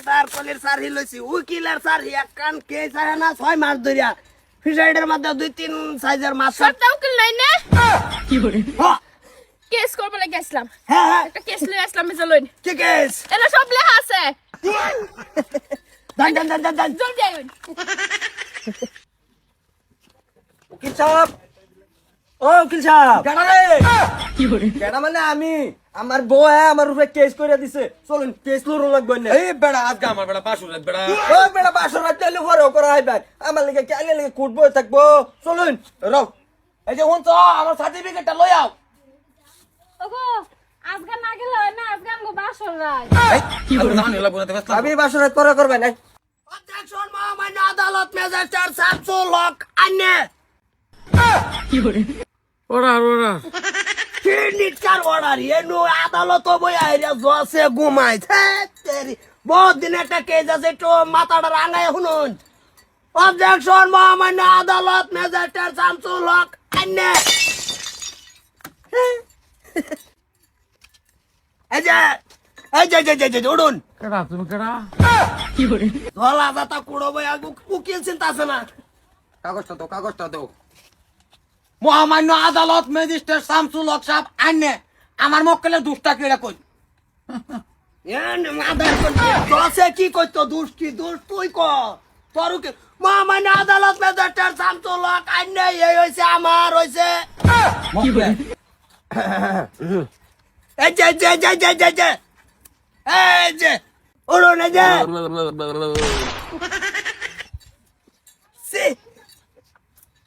Sir কলের sir হিলছি উকিলের sir এক কান কে চায় না 6 মাস ধরিয়া ফিশারিডের মধ্যে 2-3 সাইজের মাছ সরটা উকিল নাই না কি করে কেস করব লাগি আসলাম হ্যাঁ একটা কেস লই আসলাম মিজা লইন কি কেস এটা সব লেখা আছে দান জলদি আইন উকিল সাহেব ও উকিল সাহেব কেডা রে কি করে কেডা মানে আমি আমার বউ আমার উপরে কেস করে দিছে চলুন কেস লড়ো লাগবে না এই বেড়া আজকে আমার বেড়া পাশুরে বেড়া ও বেটা বাসর রাতে ঘরে করে আইবেন আমার লিগে কেলে লিগে কুটবো থাকবো চলুন রও এই যে হুন তো আমার সার্টিফিকেটটা লই আও ওগো আজকে না গেল না আজকে আমগো বাসর রাত কি করে জানি লাগবো না ব্যস্ত আমি বাসর রাত পরে করবেন অবজেকশন মহামান্য আদালত ম্যাজিস্ট্রেট শামসুল হক আইনে ওরা কি নিটকার অর্ডার এনু আদালত বই আইরা জসে ঘুমাইছে তেরি বহুত দিন একটা কেস আছে তো মাথাটা রাঙায় শুনুন অবজেকশন মহামান্য আদালত ম্যাজিস্ট্রেট শামসুল হক আইনে এই যে উড়ুন কেডা তুমি কেডা ধলা দাতা কুড়ো বই আগু উকিল চিন্তা আছে না কাগজটা দাও মহামান্য আদালত ম্যাজিস্ট্রেট শামসুল হক সাহেব আইনে আমার মক্কেলের দুষ্টা কেড়ে কই দশে কি করতো দুষ কি দুষ তুই ক তোর কি মহামান্য আদালত ম্যাজিস্ট্রেট শামসুল হক আইনে এই হইছে আমার হইছে এই যে উড়ুন এই যে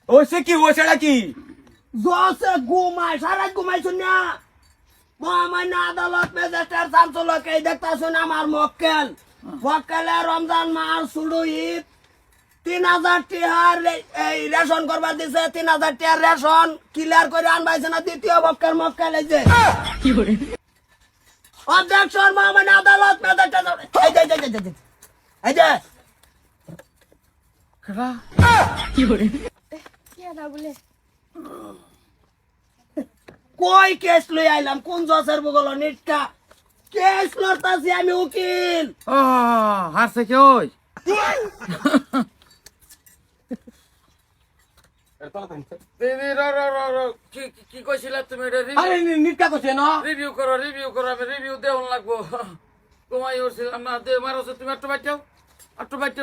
ও সে কি ওছেড়া কি জসে ঘুমায় সারা ঘুমাই শুনিয়া মহামান্য আদালত ম্যাজিস্ট্রেট শামসুল হক এই দেখতাছুন আমার মক্কেলে রমজান মাস শুরু ঈদ 3000 টিহার এই রেশন করবার দিছে 3000 টিহার রেশন ক্লিয়ার করে আনবাইছে না দ্বিতীয় মক্কেল এই যে অবজেকশন মহামান্য আদালত ম্যাজিস্ট্রেট এই যে কি না বলে কই কেস লই আইলাম কোন জসের বগল নিটকা কেস লড়তাছি আমি উকিল ও হারছে কি ওই কি কইছিলা তুমি এটা আরে নিটকা কইছে না রিভিউ করো আমি রিভিউ দেওয়ান লাগবো ঘুমাই উঠছিলাম না দে মারছো তুমি একটু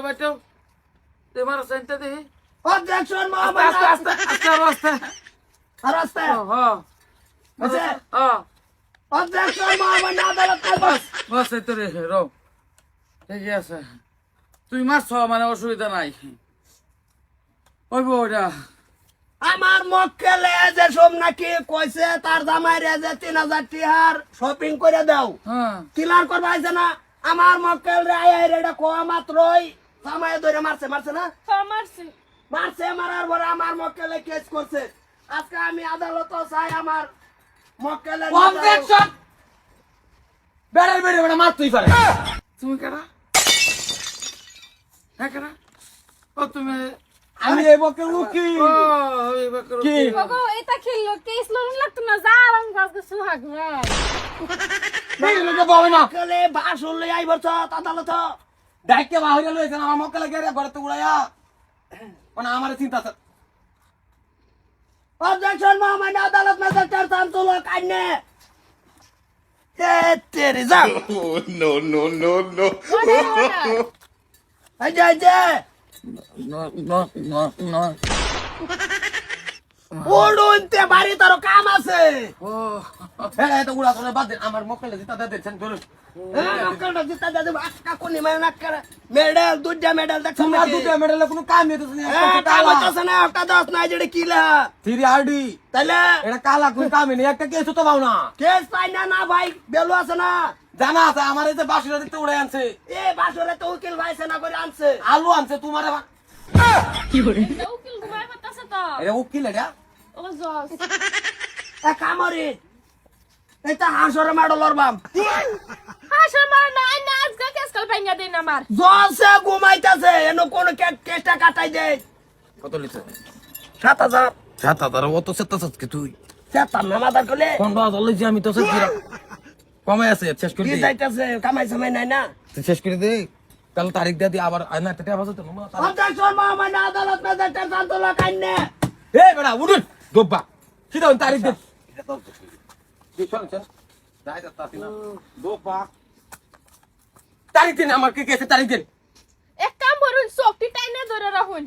বাইটাও দে মারো সেন্তে দেখি অবজেকশন মহামান্য আস্তে রাস্তা হ্যাঁ অবজেকশন মহামান্য আদালত বাস এই তো রে রো ঠিকই আছে তুই মারছ মানে অসুবিধা নাই ওই বউটা আমার মক্কেলে যে সব নাকি কইছে তার জামাই রে যে 3000 টিহার শপিং করে দাও হ্যাঁ ক্লিয়ার করবা আইছে না আমার মক্কেল রে আই রে কোয়া মাত্রই জামাই ধরে মারছে না মারছে মারার পরে আমার মক্কেলে কেস করছে আজকে আমি আদালত চাই আমার মক্কেলের অবজেকশন বেড়ে মারতেই পারে তুমি কেডা হ্যাঁ কেডা ও তুমি আমি এই বকে উকিল ও এই বাকর কি? ওগো এটা খেললো কেস লড়ন লাগতো না যা আরাম গাছ সুহাগ ভাই এই লোকে বলে না মক্কেলে বাসুল লই আইবছ আদালত ডাইকে বাহিরে লইছে আমার মক্কেলে গেরে ঘরে তো উড়াইয়া মানে আমার চিন্তা আছে অবজেকশন মহামান্য আদালত ম্যাজিস্ট্রেট শামসুল হক আইনে তেরে যা এই যে উড়ুনতে বাড়ি তোর কাম আছে ও হ্যাঁ তো উড়া করে বাদ দেন আমার মক্কেলে জিতা দেন ধরুন মক্কেলটা জিতা দাদু আক্কা কোনি মানে না করে মেডেল দুইটা মেডেল দেখছ তোমরা দুটো মেডেলে কোনো কাম হইতেছে না একটা কাম কালা হইতাছে না একটা দশ নাই যেটা কি লেখা 3RD তাইলে এটা কালা কোন কাম নেই একটা কেস তো পাও না কেস পাই না ভাই বেলু আছে না জানা আছে আমার এই যে বাসুরা দিতে উড়ে আনছে এ বাসরে তো উকিল ভাই সেনা করে আনছে আলু আনছে তোমার এটা উকিল ঘুমায় পাতাছে তো এটা উকিল এটা ও জস এ কামরি এটা হাসরে মাডলর বাম হাসা মার না আইনা আজকে কেস কল পাইনা দেন আমার জসে ঘুমাইতাছে এনো কোন কেসটা কাটাই দে কত লিছে 7000 7,000 অত 7,000 তুই সেটা নামাদার কলে কোন বাজ লইছি আমি তো সত্যি কমে আছে শেষ করে কি দে যাইতাছে কামাই সামাই নাই না শেষ করে দে কাল তারিখ দিয়ে দিয়ে আবার না এটা আবার তো অবজেকশন মহামান্য আদালত ম্যাজিস্ট্রেট শান্তলা কান্নে এই বেটা উঠুন গোব্বা সিধা তারিখ দে তারিখ দিন আমার কি কেসে তারিখ দিন এক কাম করুন চোখটি টাইনে ধরে রাখুন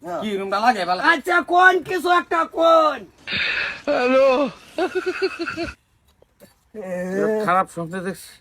কি রুমটা লাগে ভালো আচ্ছা কোন কিছু একটা কোন খারাপ স্বপ্নে দেখছি